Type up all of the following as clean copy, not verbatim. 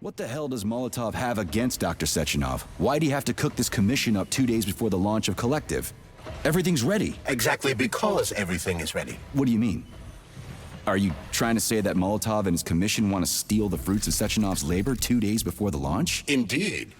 What the hell does Molotov have against Dr. Sechenov? Why'd he have to cook this commission up 2 days before the launch of Kollektiv? Everything's ready. Exactly because everything is ready. What do you mean? Are you trying to say that Molotov and his commission want to steal the fruits of Sechenov's labor 2 days before the launch? Indeed.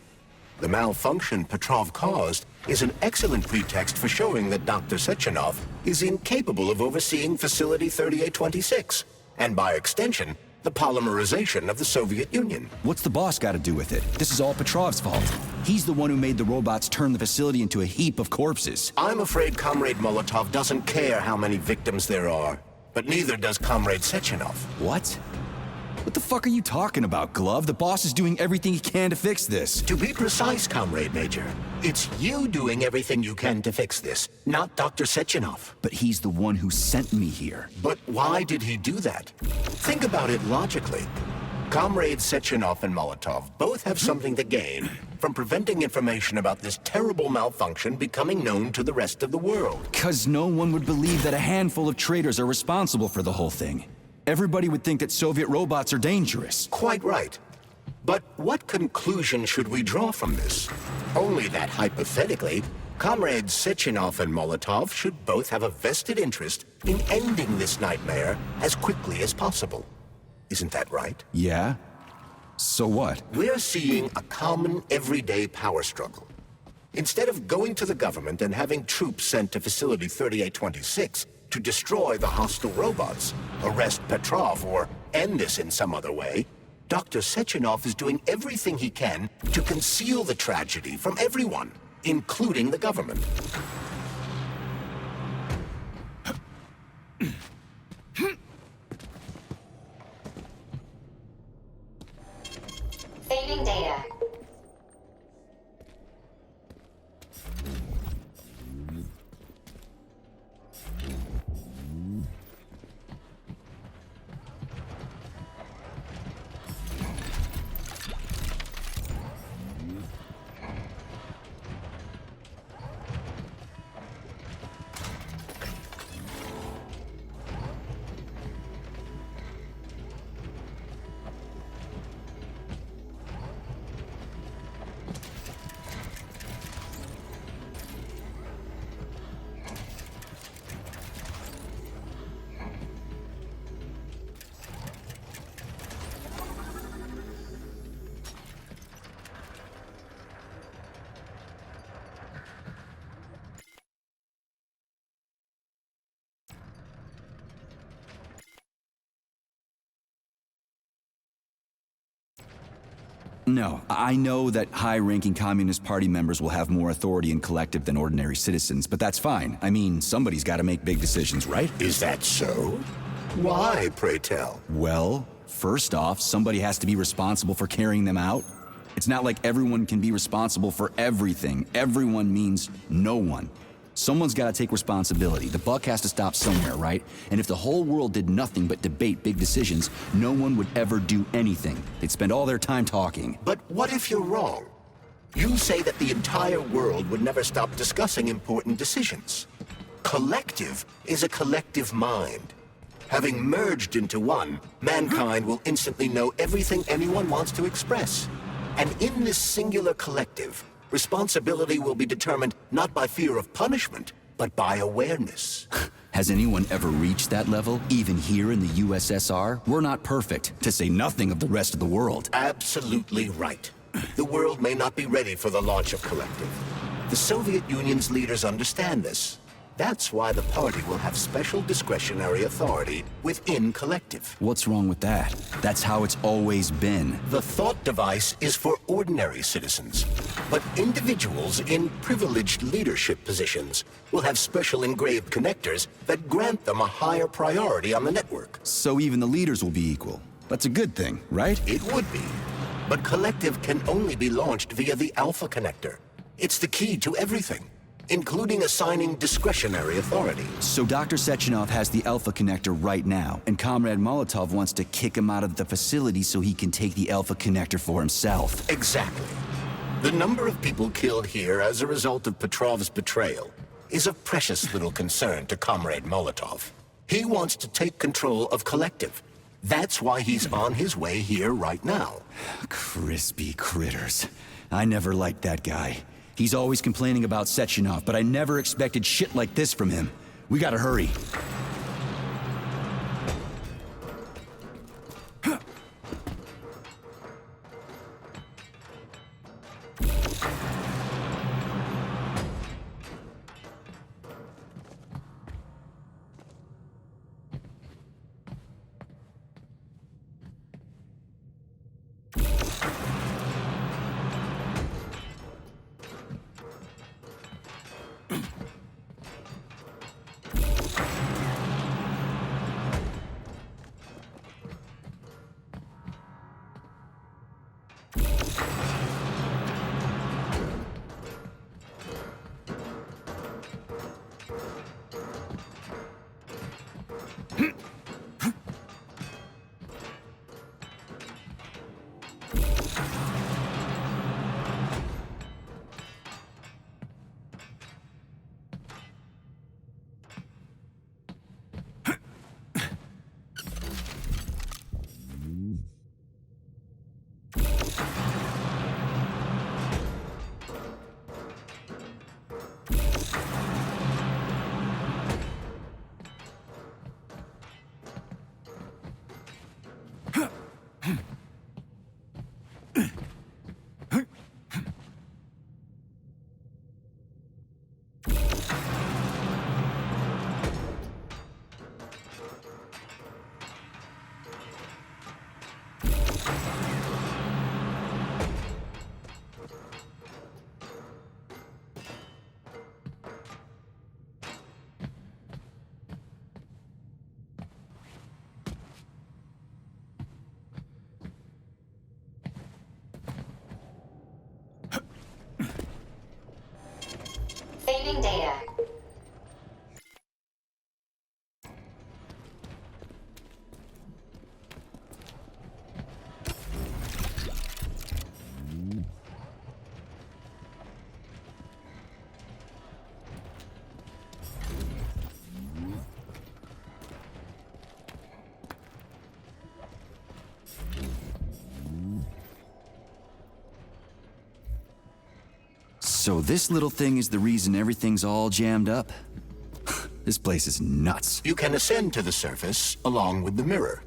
The malfunction Petrov caused is an excellent pretext for showing that Dr. Sechenov is incapable of overseeing Facility 3826, and by extension, the polymerization of the Soviet Union. What's the boss got to do with it? This is all Petrov's fault. He's the one who made the robots turn the facility into a heap of corpses. I'm afraid Comrade Molotov doesn't care how many victims there are, but neither does Comrade Sechenov. What? What the fuck are you talking about, Glove? The boss is doing everything he can to fix this. To be precise, Comrade Major, it's you doing everything you can to fix this, not Dr. Sechenov. But he's the one who sent me here. But why did he do that? Think about it logically. Comrades Sechenov and Molotov both have something to gain from preventing information about this terrible malfunction becoming known to the rest of the world. 'Cause no one would believe that a handful of traitors are responsible for the whole thing. Everybody would think that Soviet robots are dangerous. Quite right. But what conclusion should we draw from this? Only that hypothetically, Comrades Sechenov and Molotov should both have a vested interest in ending this nightmare as quickly as possible. Isn't that right? Yeah? So what? We're seeing a common everyday power struggle. Instead of going to the government and having troops sent to Facility 3826 to destroy the hostile robots, arrest Petrov, or end this in some other way, Dr. Sechenov is doing everything he can to conceal the tragedy from everyone, including the government. Saving data. No, I know that high-ranking Communist Party members will have more authority in Kollektiv than ordinary citizens, but that's fine. I mean, somebody's got to make big decisions, right? Is that so? Why, pray tell? Well, first off, somebody has to be responsible for carrying them out. It's not like everyone can be responsible for everything. Everyone means no one. Someone's got to take responsibility. The buck has to stop somewhere, right? And if the whole world did nothing but debate big decisions, no one would ever do anything. They'd spend all their time talking. But what if you're wrong? You say that the entire world would never stop discussing important decisions. Kollektiv is a collective mind. Having merged into one, mankind will instantly know everything anyone wants to express. And in this singular collective, responsibility will be determined not by fear of punishment, but by awareness. Has anyone ever reached that level, even here in the USSR? We're not perfect, to say nothing of the rest of the world. Absolutely right. The world may not be ready for the launch of Kollektiv. The Soviet Union's leaders understand this. That's why the party will have special discretionary authority within Kollektiv. What's wrong with that? That's how it's always been. The thought device is for ordinary citizens, but individuals in privileged leadership positions will have special engraved connectors that grant them a higher priority on the network. So even the leaders will be equal. That's a good thing, right? It would be, but Kollektiv can only be launched via the Alpha connector. It's the key to everything, including assigning discretionary authority. So Dr. Sechenov has the Alpha connector right now, and Comrade Molotov wants to kick him out of the facility so he can take the Alpha connector for himself. Exactly. The number of people killed here as a result of Petrov's betrayal is of precious little concern to Comrade Molotov. He wants to take control of Kollektiv, That's why he's on his way here right now. Crispy critters. I never liked that guy. He's always complaining about Sechenov, but I never expected shit like this from him. We gotta hurry. Saving data. So this little thing is the reason everything's all jammed up? This place is nuts. You can ascend to the surface along with the mirror.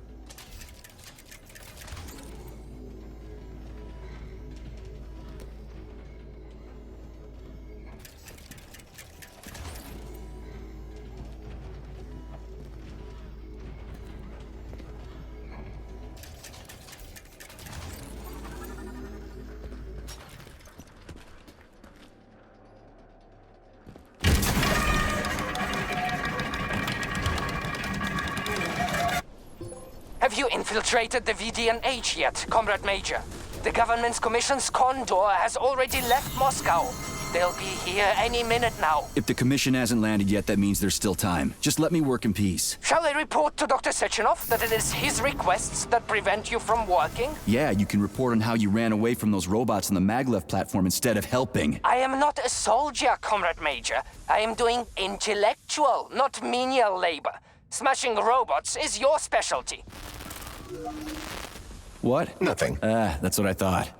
Have you infiltrated the VDNH yet, Comrade Major? The government's commission's condor has already left Moscow. They'll be here any minute now. If the commission hasn't landed yet, that means there's still time. Just let me work in peace. Shall I report to Dr. Sechenov that it is his requests that prevent you from working? Yeah, you can report on how you ran away from those robots on the maglev platform instead of helping. I am not a soldier, Comrade Major. I am doing intellectual, not menial labor. Smashing robots is your specialty. What? Nothing. That's what I thought.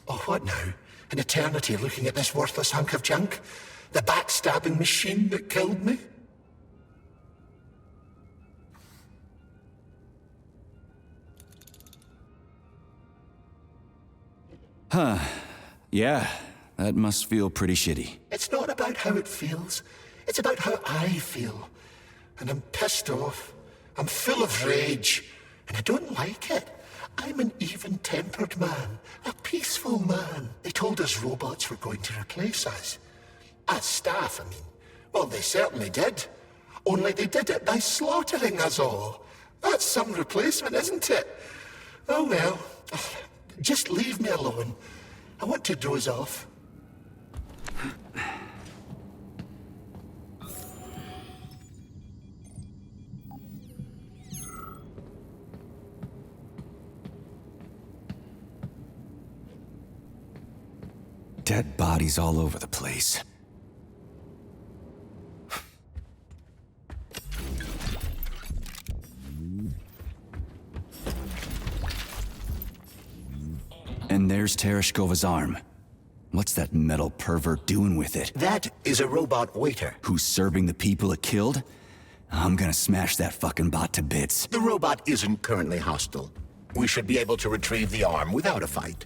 Oh, what now? An eternity looking at this worthless hunk of junk? The backstabbing machine that killed me? Yeah, that must feel pretty shitty. It's not about how it feels. It's about how I feel. And I'm pissed off. I'm full of rage. And I don't like it. I'm an even-tempered man. A peaceful man. They told us robots were going to replace us. As staff, I mean. Well, they certainly did. Only they did it by slaughtering us all. That's some replacement, isn't it? Oh well. Just leave me alone. I want to doze off. Dead bodies all over the place. And there's Tereshkova's arm. What's that metal pervert doing with it? That is a robot waiter. Who's serving the people it killed? I'm gonna smash that fucking bot to bits. The robot isn't currently hostile. We should be able to retrieve the arm without a fight.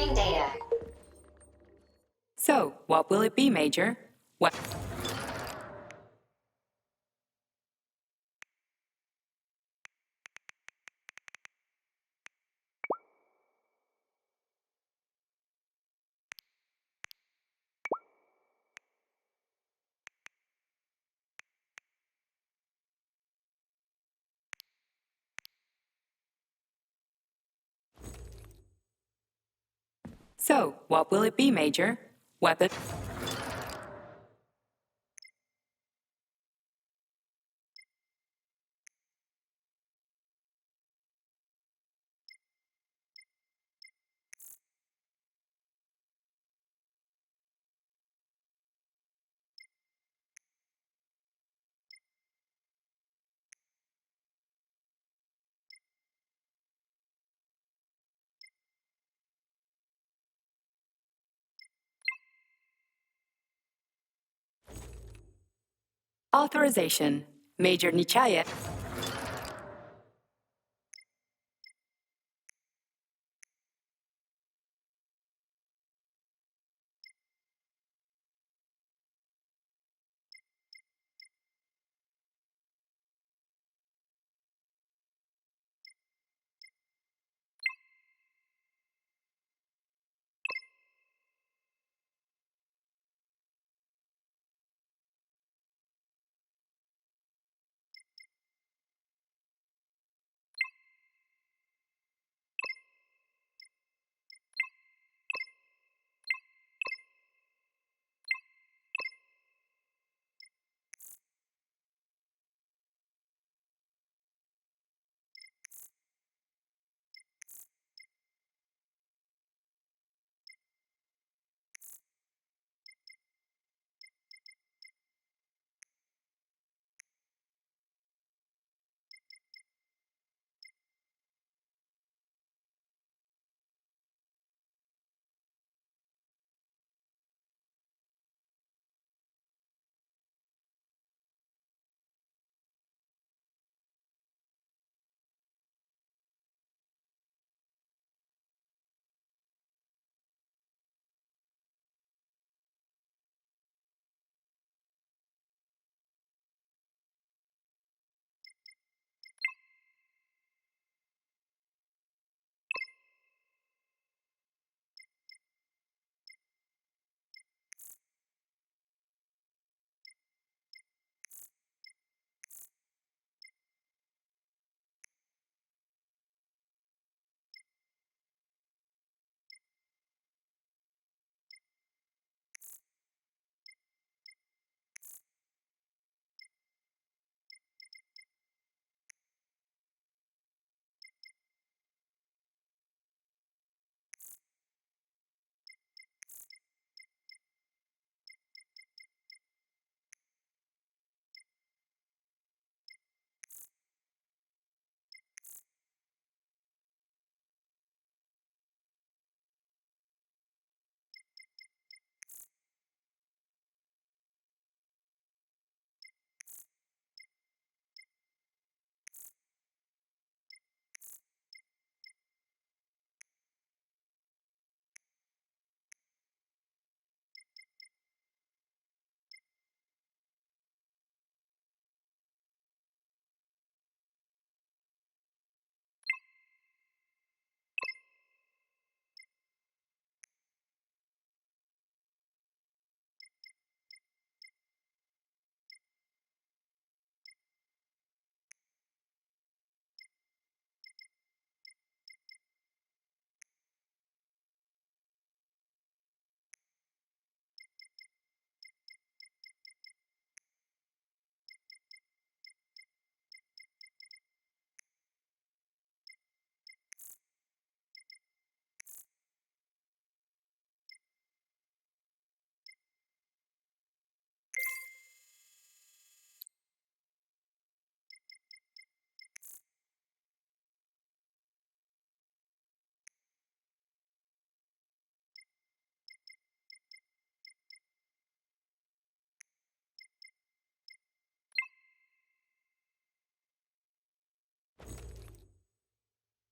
Receiving data. So, what will it be, Major? What? So, what will it be, Major? Weapon? Authorization. Major Nechayev.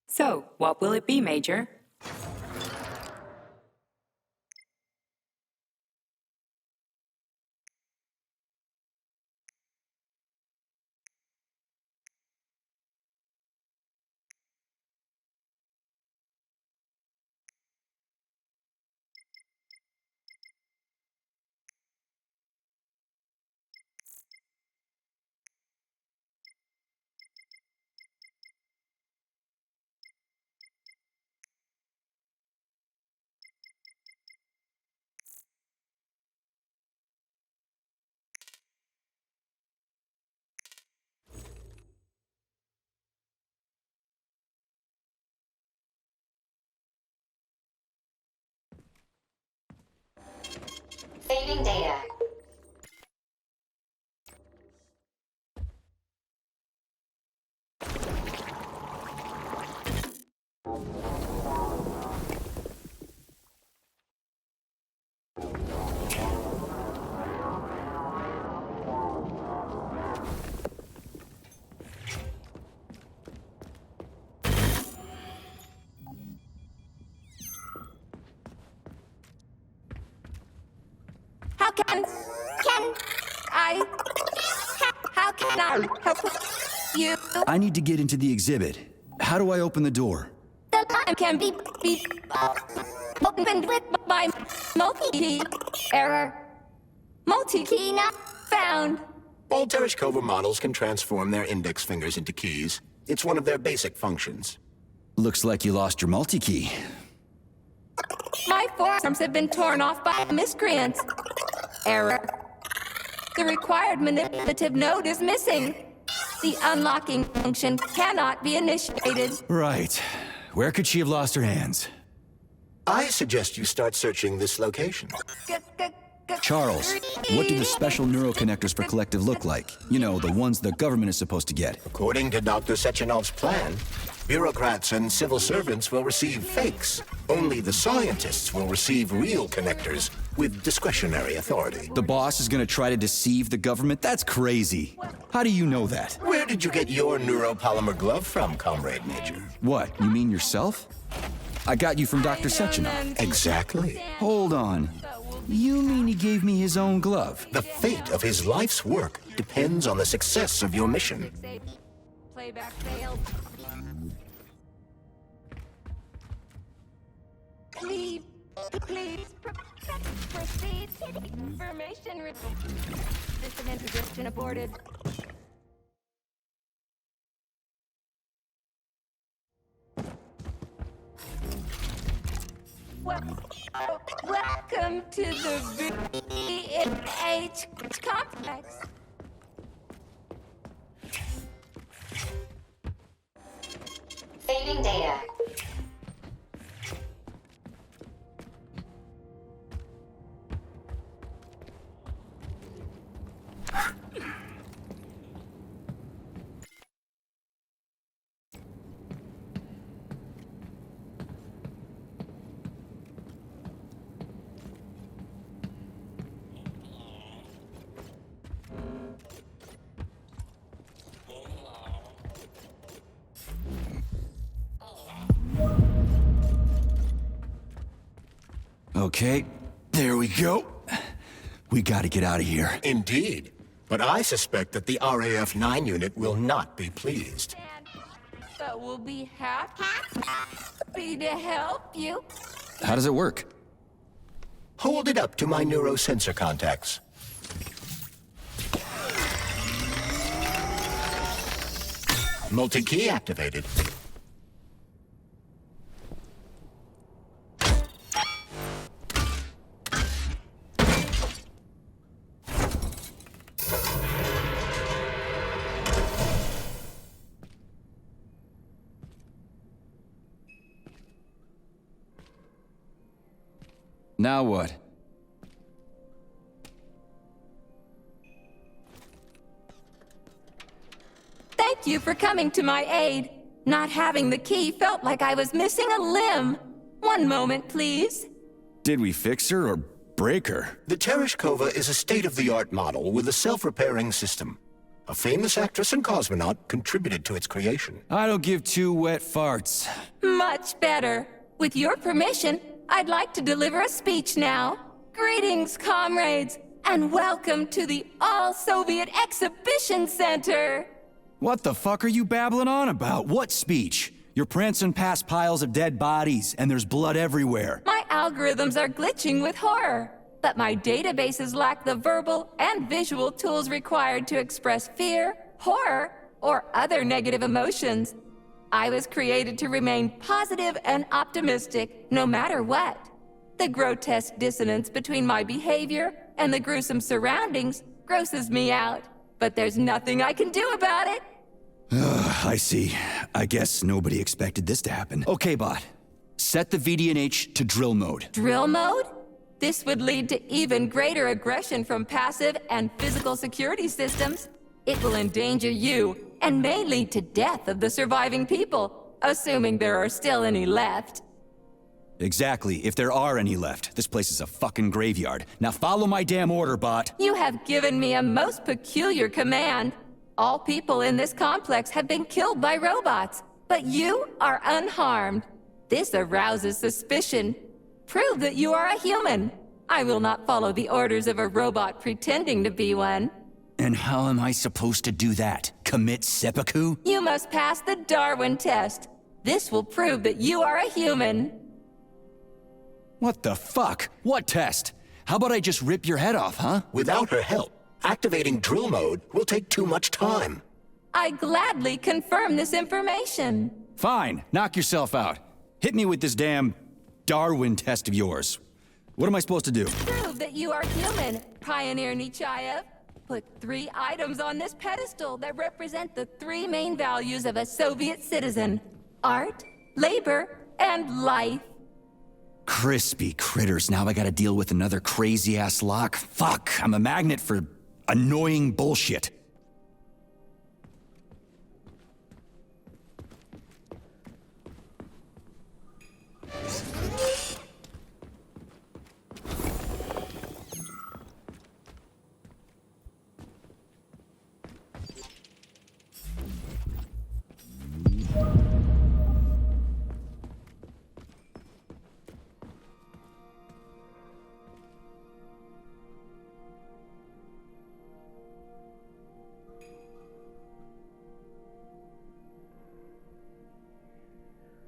So, what will it be, Major? Saving data. How can I help you? I need to get into the exhibit. How do I open the door? The time can be opened with my multi-key. Error. Multi-key not found. All Tereshkova models can transform their index fingers into keys. It's one of their basic functions. Looks like you lost your multi-key. My forearms have been torn off by miscreants. Error. The required manipulative node is missing. The unlocking function cannot be initiated. Right. Where could she have lost her hands? I suggest you start searching this location. Charles, what do the special neuroconnectors for Kollektiv look like? You know, the ones the government is supposed to get. According to Dr. Sechenov's plan, bureaucrats and civil servants will receive fakes. Only the scientists will receive real connectors with discretionary authority. The boss is gonna try to deceive the government? That's crazy. How do you know that? Where did you get your neuropolymer glove from, Comrade Major? What, you mean yourself? I got you from Dr. Sechenov. Exactly. Hold on. You mean he gave me his own glove? The fate of his life's work depends on the success of your mission. Playback failed. Please proceed. Information system introduction aborted. Welcome to the VH complex. Saving data. Okay, there we go. We gotta get out of here. Indeed. But I suspect that the RAF-9 unit will not be pleased. But we'll be happy to help you. How does it work? Hold it up to my neurosensor contacts. Multi-key activated. Now what? Thank you for coming to my aid. Not having the key felt like I was missing a limb. One moment, please. Did we fix her or break her? The Tereshkova is a state-of-the-art model with a self-repairing system. A famous actress and cosmonaut contributed to its creation. I don't give two wet farts. Much better. With your permission, I'd like to deliver a speech now. Greetings, comrades, and welcome to the All-Soviet Exhibition Center. What the fuck are you babbling on about? What speech? You're prancing past piles of dead bodies, and there's blood everywhere. My algorithms are glitching with horror, but my databases lack the verbal and visual tools required to express fear, horror, or other negative emotions. I was created to remain positive and optimistic, no matter what. The grotesque dissonance between my behavior and the gruesome surroundings grosses me out, but there's nothing I can do about it. I see. I guess nobody expected this to happen. Okay, bot. Set the VDNH to drill mode. Drill mode? This would lead to even greater aggression from passive and physical security systems. It will endanger you, and may lead to death of the surviving people, assuming there are still any left. Exactly, if there are any left. This place is a fucking graveyard. Now follow my damn order, bot. You have given me a most peculiar command. All people in this complex have been killed by robots, but you are unharmed. This arouses suspicion. Prove that you are a human. I will not follow the orders of a robot pretending to be one. And how am I supposed to do that? Commit seppuku? You must pass the Darwin test. This will prove that you are a human. What the fuck? What test? How about I just rip your head off, huh? Without her help, activating drill mode will take too much time. I gladly confirm this information. Fine, knock yourself out. Hit me with this damn Darwin test of yours. What am I supposed to do? Prove that you are human, Pioneer Nechayev. Put 3 items on this pedestal that represent the 3 main values of a Soviet citizen: art, labor, and life. Crispy critters, now I gotta deal with another crazy-ass lock. Fuck, I'm a magnet for annoying bullshit.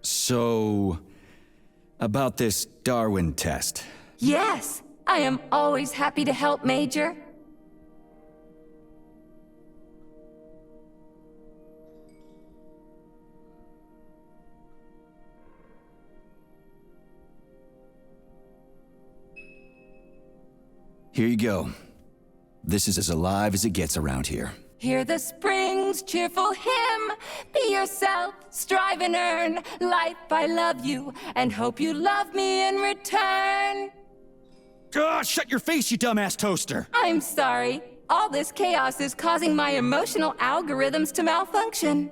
So, about this Darwin test. Yes, I am always happy to help, Major. Here you go. This is as alive as it gets around here. Hear the spring's cheerful hymn. Be yourself, strive and earn. Life, I love you, and hope you love me in return. Shut your face, you dumbass toaster! I'm sorry. All this chaos is causing my emotional algorithms to malfunction.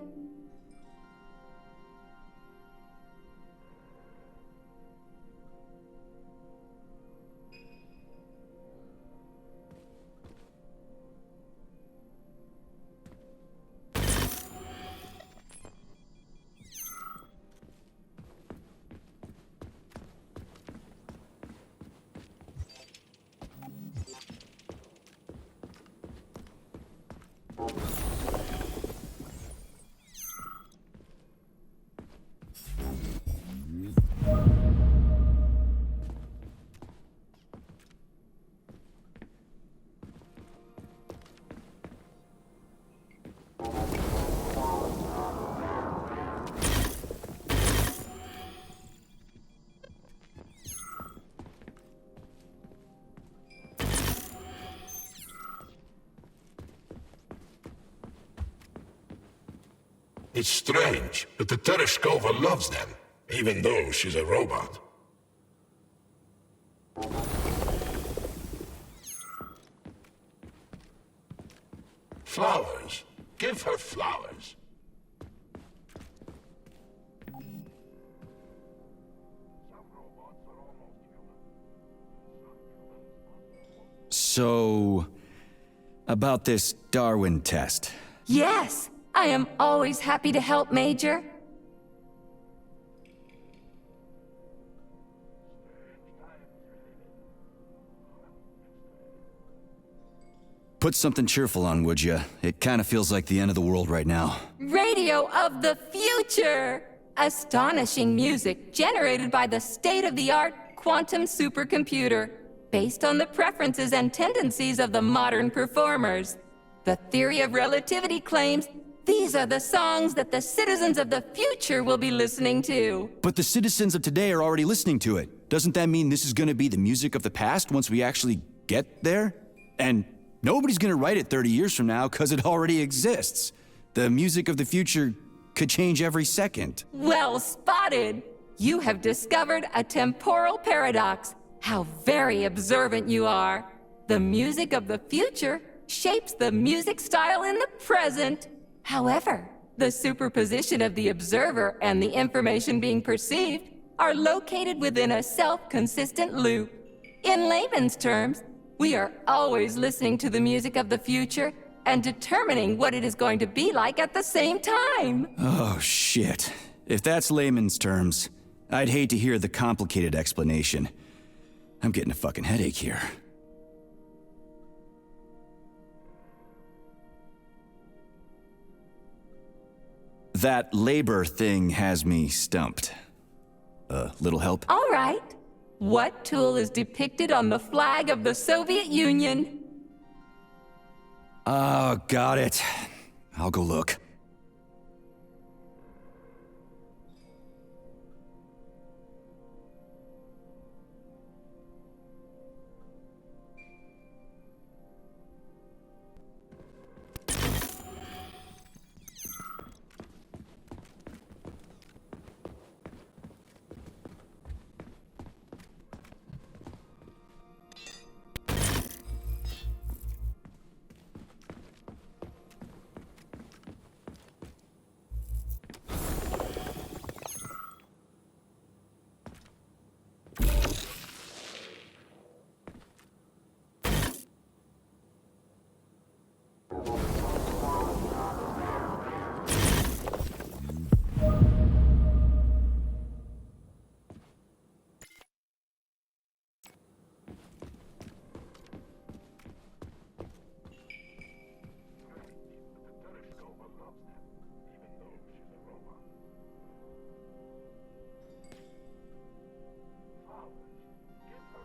It's strange, but the Tereshkova loves them, even though she's a robot. Flowers. Give her flowers. So, about this Darwin test. Yes, I am always happy to help, Major. Put something cheerful on, would ya? It kinda feels like the end of the world right now. Radio of the future! Astonishing music generated by the state-of-the-art quantum supercomputer, based on the preferences and tendencies of the modern performers. The theory of relativity claims these are the songs that the citizens of the future will be listening to. But the citizens of today are already listening to it. Doesn't that mean this is gonna be the music of the past once we actually get there? And nobody's gonna write it 30 years from now, 'cause it already exists. The music of the future could change every second. Well spotted! You have discovered a temporal paradox. How very observant you are. The music of the future shapes the music style in the present. However, the superposition of the observer and the information being perceived are located within a self-consistent loop. In layman's terms, we are always listening to the music of the future and determining what it is going to be like at the same time. Oh, shit. If that's layman's terms, I'd hate to hear the complicated explanation. I'm getting a fucking headache here. That labor thing has me stumped. Little help? All right. What tool is depicted on the flag of the Soviet Union? Oh, got it. I'll go look.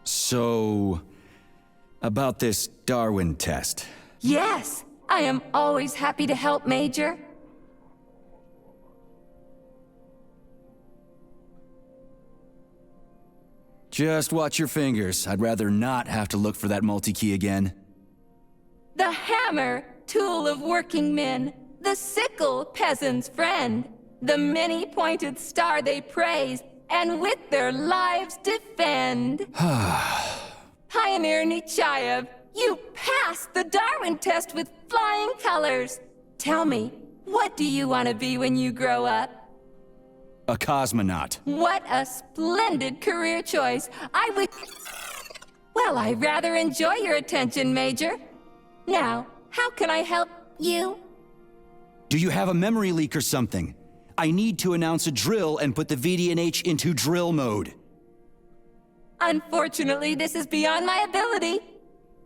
So, about this Darwin test. Yes, I am always happy to help, Major. Just watch your fingers. I'd rather not have to look for that multi-key again. The hammer, tool of working men. The sickle, peasant's friend. The many-pointed star they praise, and with their lives defend. Pioneer Nechayev, you passed the Darwin test with flying colors. Tell me, what do you want to be when you grow up? A cosmonaut. What a splendid career choice. Well, I rather enjoy your attention, Major. Now, how can I help you? Do you have a memory leak or something? I need to announce a drill and put the VDNH into drill mode. Unfortunately, this is beyond my ability.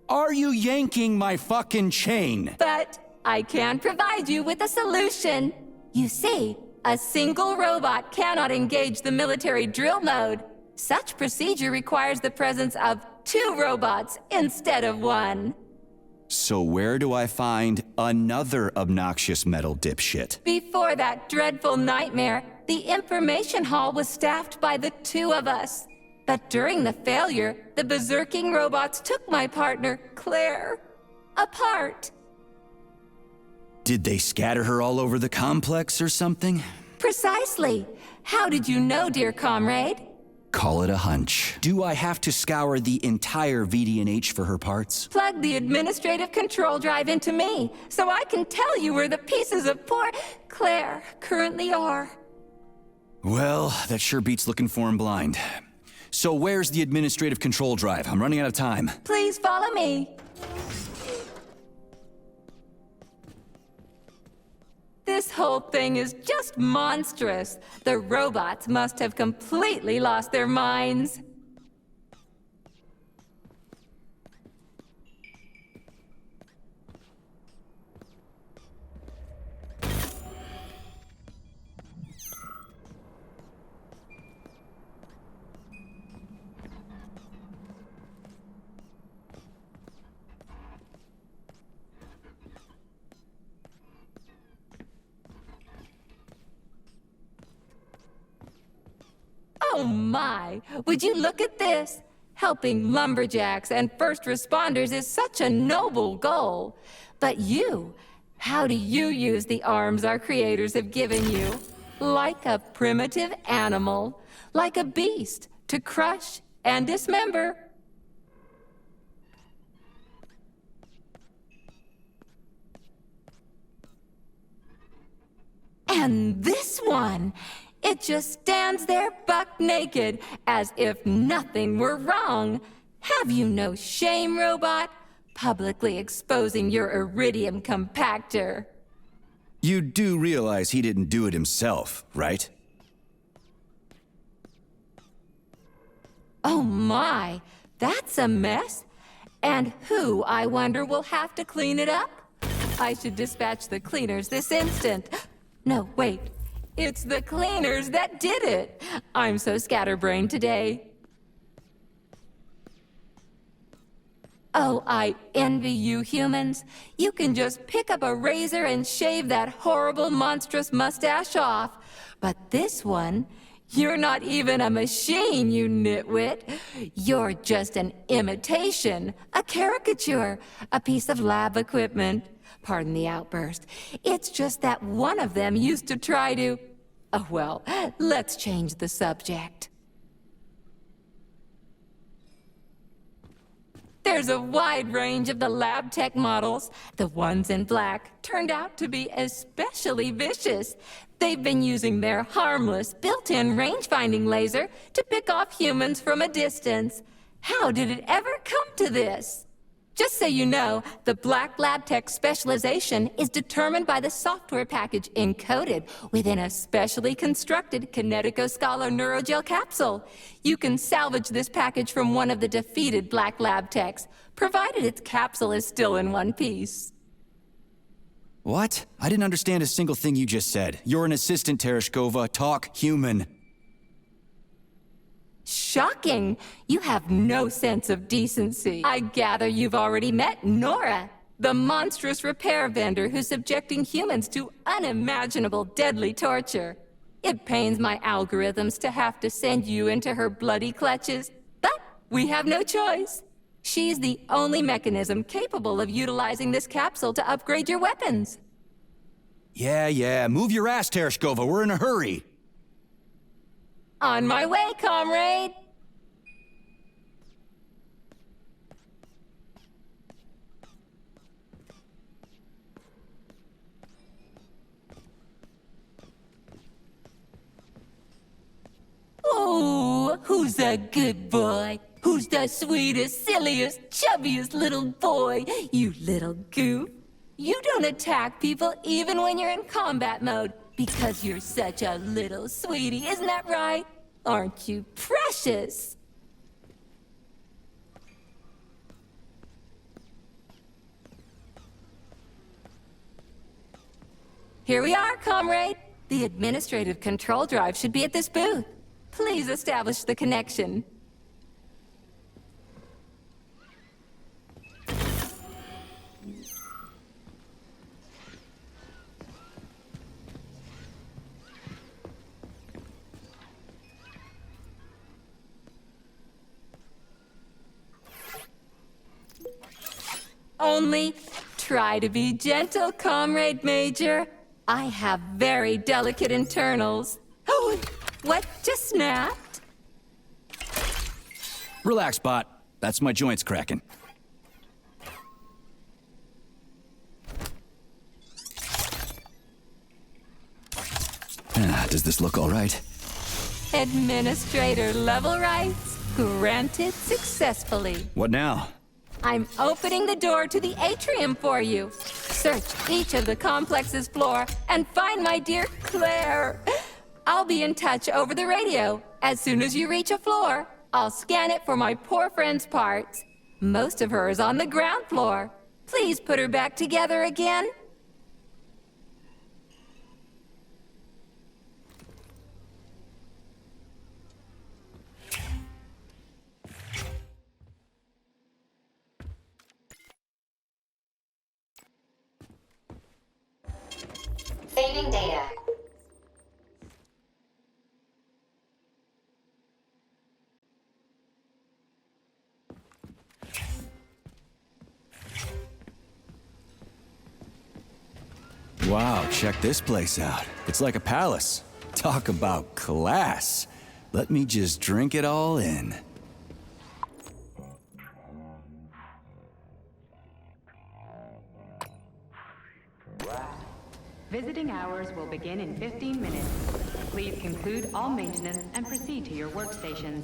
Are you yanking my fucking chain? But I can provide you with a solution. You see, a single robot cannot engage the military drill mode. Such procedure requires the presence of 2 robots instead of 1. So where do I find another obnoxious metal dipshit? Before that dreadful nightmare, the information hall was staffed by the 2 of us. But during the failure, the berserking robots took my partner, Claire, apart. Did they scatter her all over the complex or something? Precisely. How did you know, dear comrade? Call it a hunch. Do I have to scour the entire VDNH for her parts? Plug the administrative control drive into me, so I can tell you where the pieces of poor Claire currently are. Well, that sure beats looking for him blind. So where's the administrative control drive? I'm running out of time. Please follow me. This whole thing is just monstrous. The robots must have completely lost their minds. Oh my! Would you look at this? Helping lumberjacks and first responders is such a noble goal. But you, how do you use the arms our creators have given you? Like a primitive animal, like a beast, to crush and dismember. And this one, it just stands there buck naked, as if nothing were wrong. Have you no shame, robot? Publicly exposing your iridium compactor. You do realize he didn't do it himself, right? Oh my, that's a mess. And who, I wonder, will have to clean it up? I should dispatch the cleaners this instant. No, wait. It's the cleaners that did it. I'm so scatterbrained today. Oh, I envy you humans. You can just pick up a razor and shave that horrible, monstrous mustache off. But this one, you're not even a machine, you nitwit. You're just an imitation, a caricature, a piece of lab equipment. Pardon the outburst. It's just that one of them used to try to... Oh, well, let's change the subject. There's a wide range of the lab tech models. The ones in black turned out to be especially vicious. They've been using their harmless, built-in range-finding laser to pick off humans from a distance. How did it ever come to this? Just so you know, the black lab tech specialization is determined by the software package encoded within a specially constructed kinetico-scalar neurogel capsule. You can salvage this package from one of the defeated black lab techs, provided its capsule is still in one piece. What? I didn't understand a single thing you just said. You're an assistant, Tereshkova. Talk human. Shocking! You have no sense of decency. I gather you've already met Nora, the monstrous repair vendor who's subjecting humans to unimaginable deadly torture. It pains my algorithms to have to send you into her bloody clutches, but we have no choice. She's the only mechanism capable of utilizing this capsule to upgrade your weapons. Yeah, move your ass, Tereshkova. We're in a hurry. On my way, comrade! Oh, who's a good boy? Who's the sweetest, silliest, chubbiest little boy? You little goof. You don't attack people even when you're in combat mode, because you're such a little sweetie, isn't that right? Aren't you precious? Here we are, comrade. The administrative control drive should be at this booth. Please establish the connection. Only try to be gentle, Comrade Major. I have very delicate internals. Oh, what just snapped? Relax, bot. That's my joints cracking. Does this look all right? Administrator level rights granted successfully. What now? I'm opening the door to the atrium for you. Search each of the complex's floor and find my dear Claire. I'll be in touch over the radio. As soon as you reach a floor, I'll scan it for my poor friend's parts. Most of her is on the ground floor. Please put her back together again. Saving data. Wow, check this place out. It's like a palace. Talk about class. Let me just drink it all in. Visiting hours will begin in 15 minutes. Please conclude all maintenance and proceed to your workstations.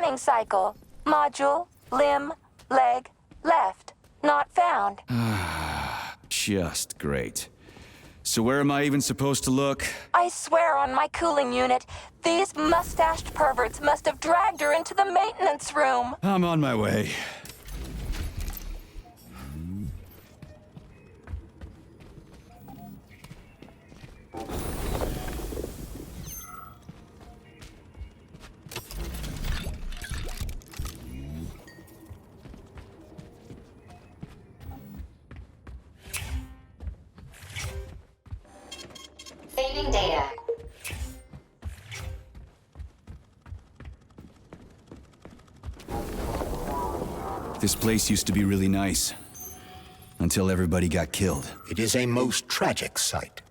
running cycle. Module, limb, leg, left. Not found. Just great. So where am I even supposed to look? I swear on my cooling unit, these mustached perverts must have dragged her into the maintenance room. I'm on my way. Saving data. This place used to be really nice. Until everybody got killed. It is a most tragic sight.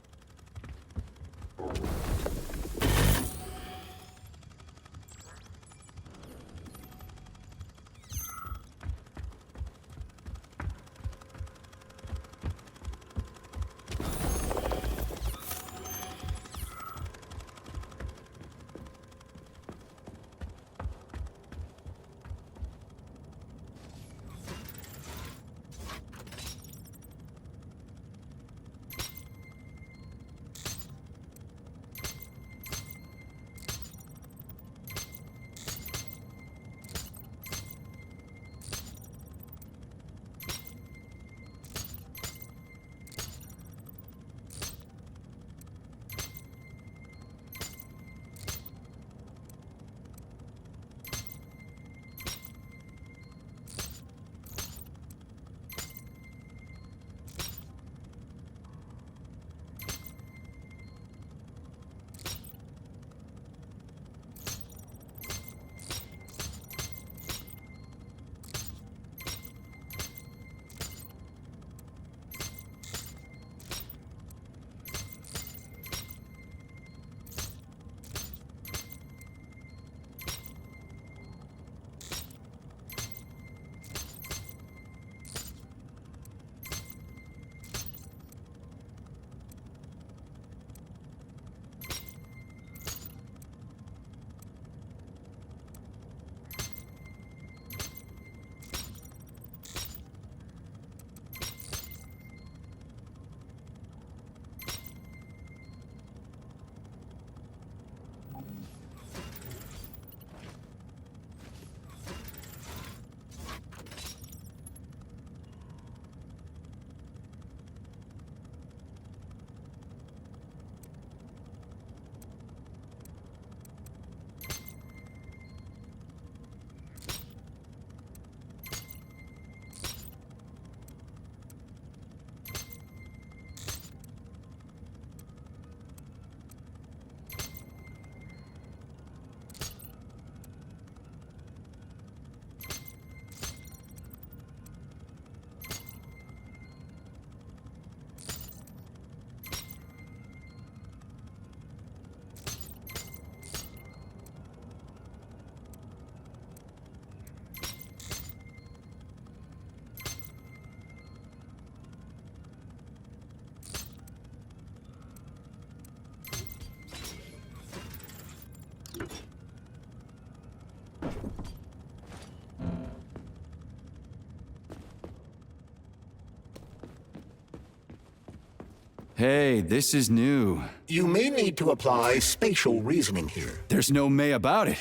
Hey, this is new. You may need to apply spatial reasoning here. There's no may about it.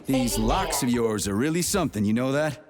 These locks of yours are really something, you know that?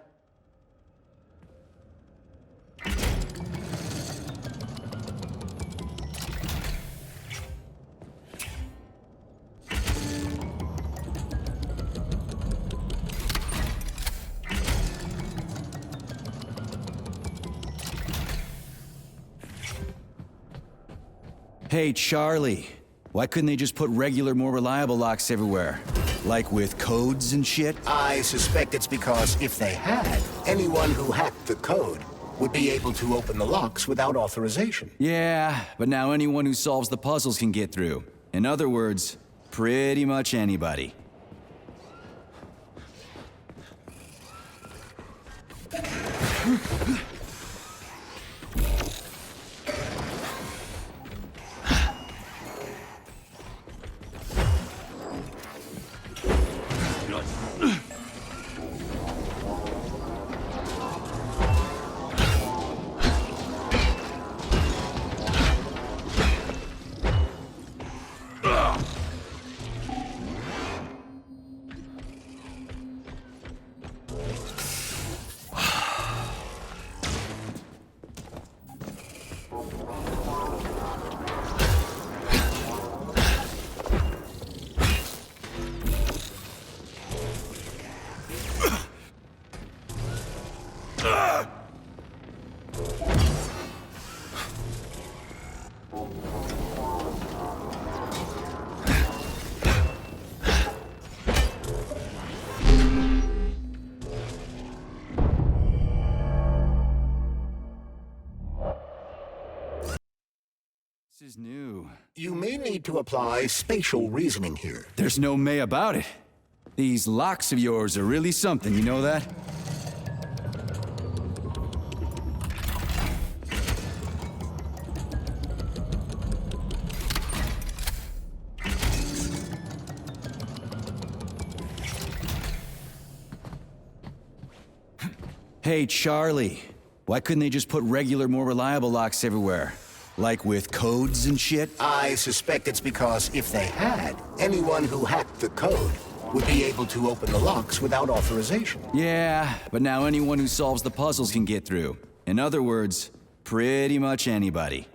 Hey, Charlie. Why couldn't they just put regular, more reliable locks everywhere? Like with codes and shit? I suspect it's because if they had, anyone who hacked the code would be able to open the locks without authorization. Yeah, but now anyone who solves the puzzles can get through. In other words, pretty much anybody. This is new. You may need to apply spatial reasoning here. There's no may about it. These locks of yours are really something, you know that? Hey, Charlie. Why couldn't they just put regular, more reliable locks everywhere? Like with codes and shit? I suspect it's because if they had, anyone who hacked the code would be able to open the locks without authorization. Yeah, but now anyone who solves the puzzles can get through. In other words, pretty much anybody.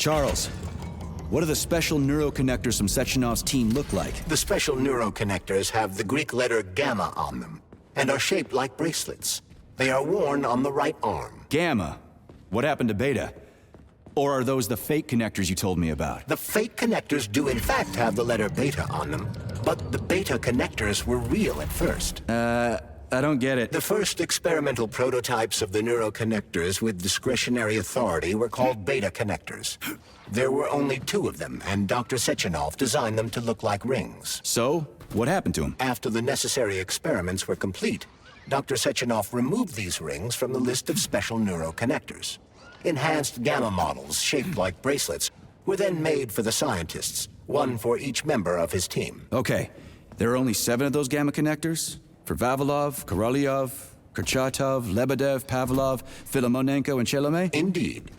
Charles, what do the special neuroconnectors from Sechenov's team look like? The special neuroconnectors have the Greek letter gamma on them and are shaped like bracelets. They are worn on the right arm. Gamma? What happened to Beta? Or are those the fake connectors you told me about? The fake connectors do in fact have the letter beta on them, but the beta connectors were real at first. I don't get it. The first experimental prototypes of the neuroconnectors with discretionary authority were called beta connectors. There were only 2 of them, and Dr. Sechenov designed them to look like rings. So, what happened to them? After the necessary experiments were complete, Dr. Sechenov removed these rings from the list of special neuroconnectors. Enhanced gamma models, shaped like bracelets, were then made for the scientists, one for each member of his team. Okay, there are only 7 of those gamma connectors? For Vavilov, Korolyov, Kurchatov, Lebedev, Pavlov, Filomonenko, and Chelomey? Indeed.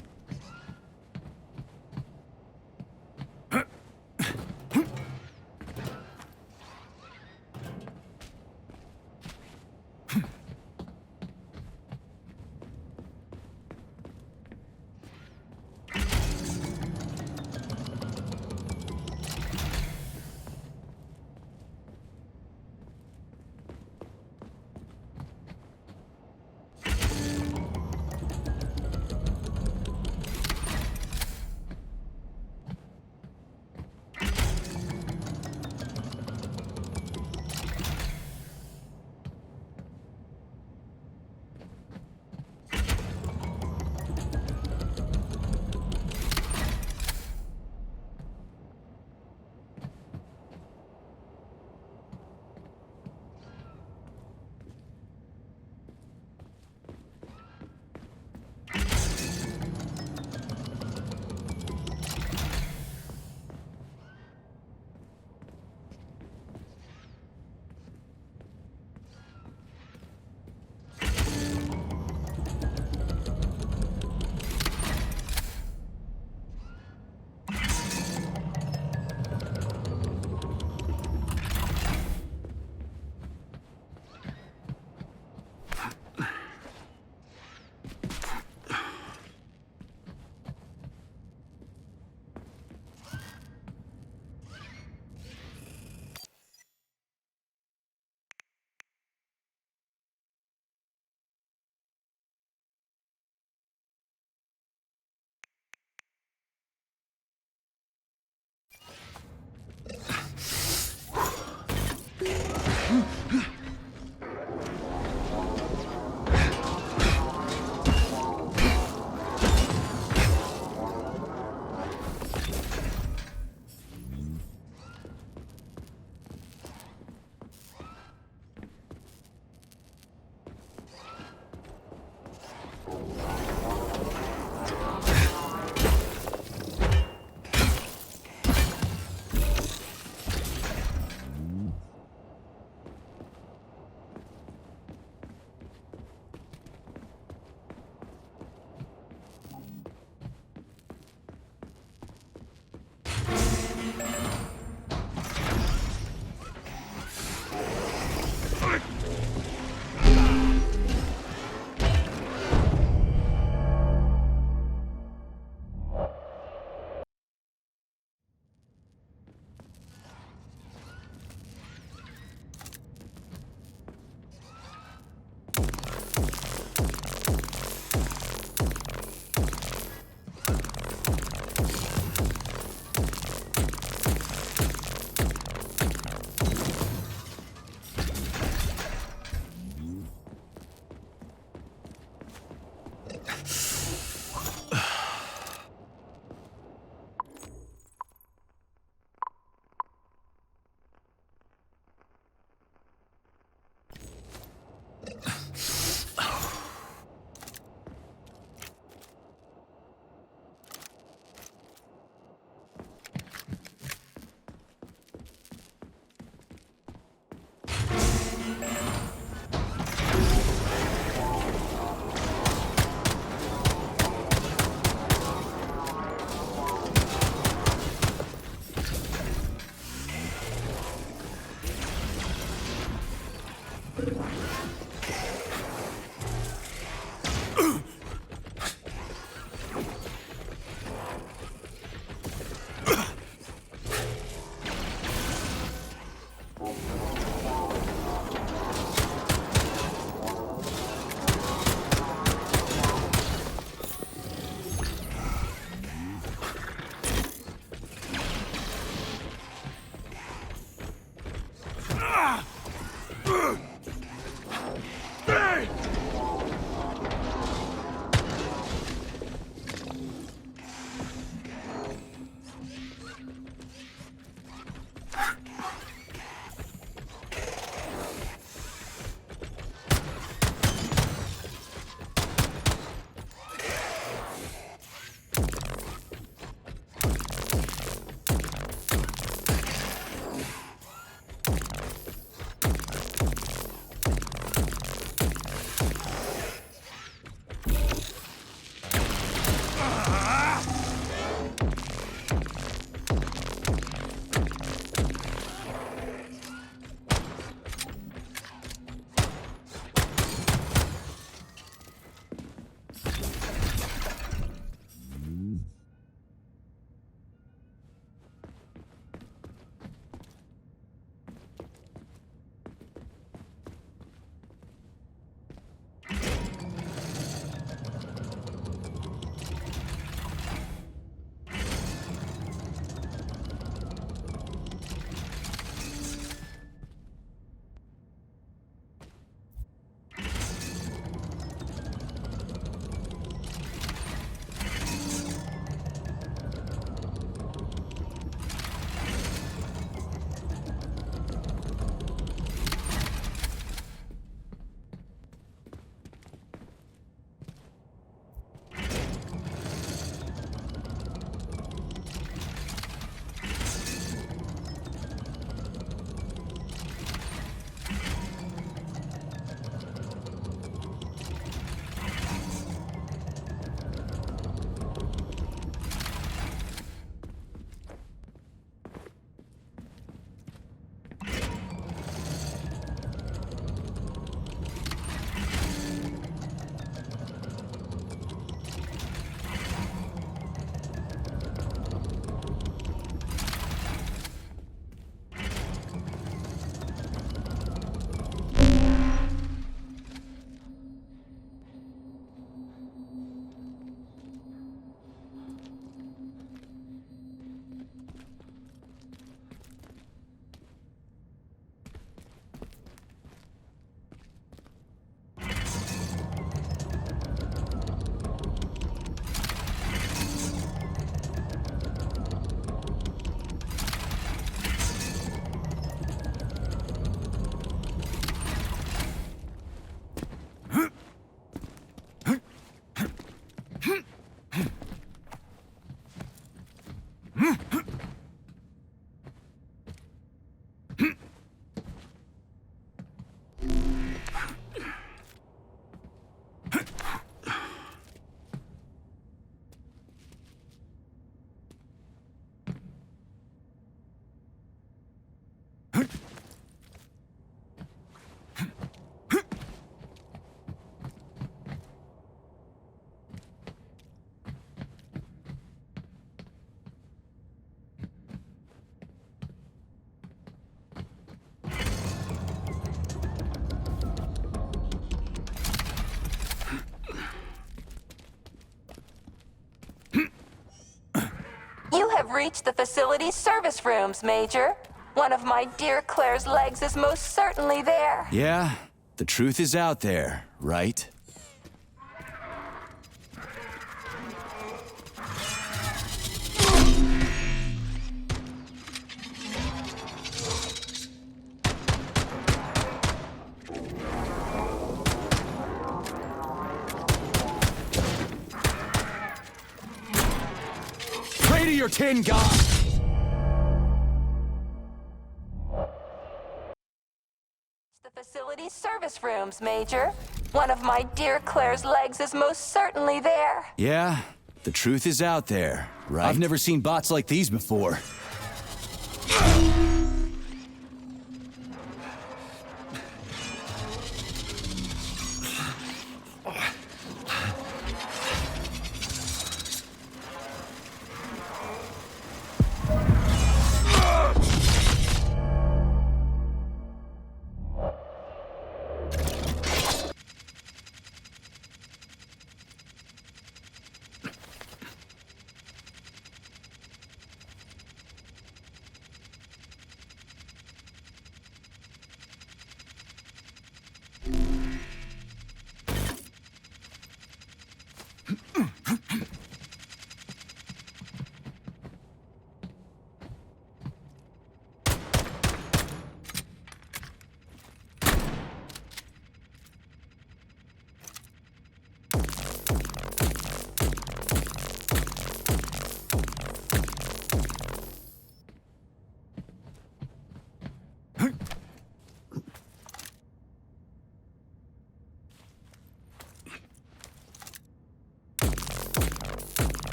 reached the facility's service rooms, Major. One of my dear Claire's legs is most certainly there. Yeah, the truth is out there, right? Pray to your tin god! The facility's service rooms, Major. One of my dear Claire's legs is most certainly there. Yeah, the truth is out there, right? I've never seen bots like these before.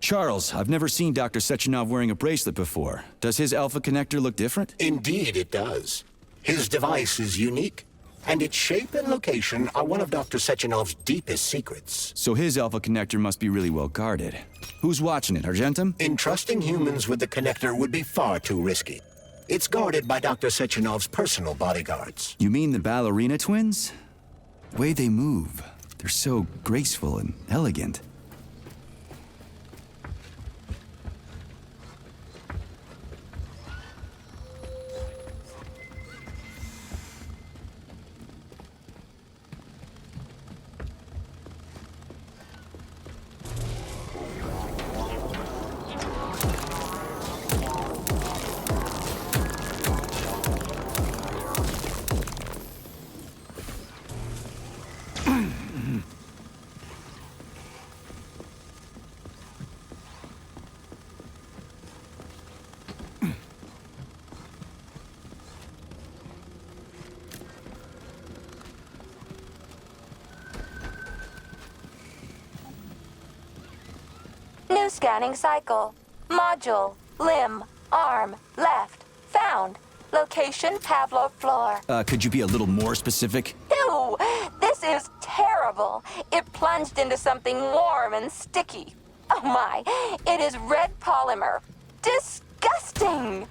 Charles, I've never seen Dr. Sechenov wearing a bracelet before. Does his alpha connector look different? Indeed it does. His device is unique, and its shape and location are one of Dr. Sechenov's deepest secrets. So his alpha connector must be really well guarded. Who's watching it, Argentum? Entrusting humans with the connector would be far too risky. It's guarded by Dr. Sechenov's personal bodyguards. You mean the ballerina twins? The way they move, they're so graceful and elegant. New scanning cycle. Module, limb, arm, left, found. Location, Pavlov floor. Could you be a little more specific? Ew! This is terrible. It plunged into something warm and sticky. Oh my, it is red polymer. Disgusting!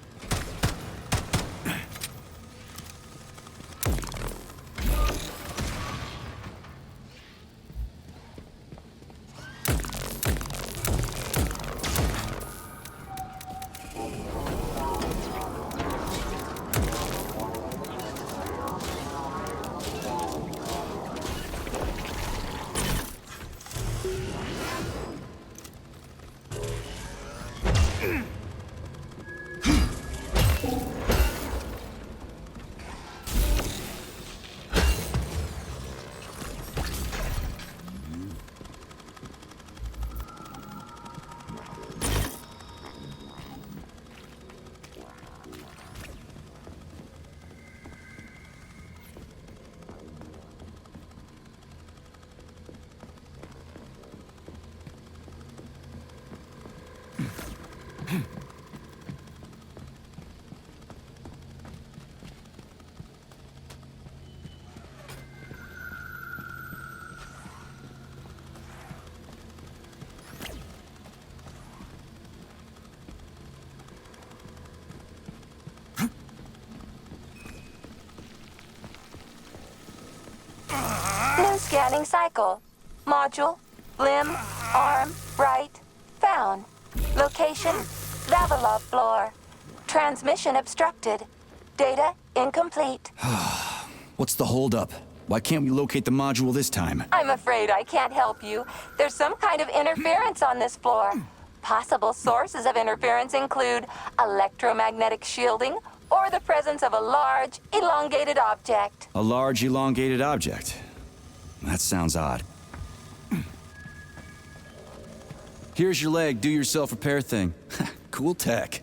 Scanning cycle. Module, limb, arm, right, found. Location, Vavilov floor. Transmission obstructed. Data incomplete. What's the holdup? Why can't we locate the module this time? I'm afraid I can't help you. There's some kind of interference on this floor. Possible sources of interference include electromagnetic shielding or the presence of a large, elongated object. A large, elongated object. That sounds odd. Here's your leg, do-yourself repair thing. Cool tech.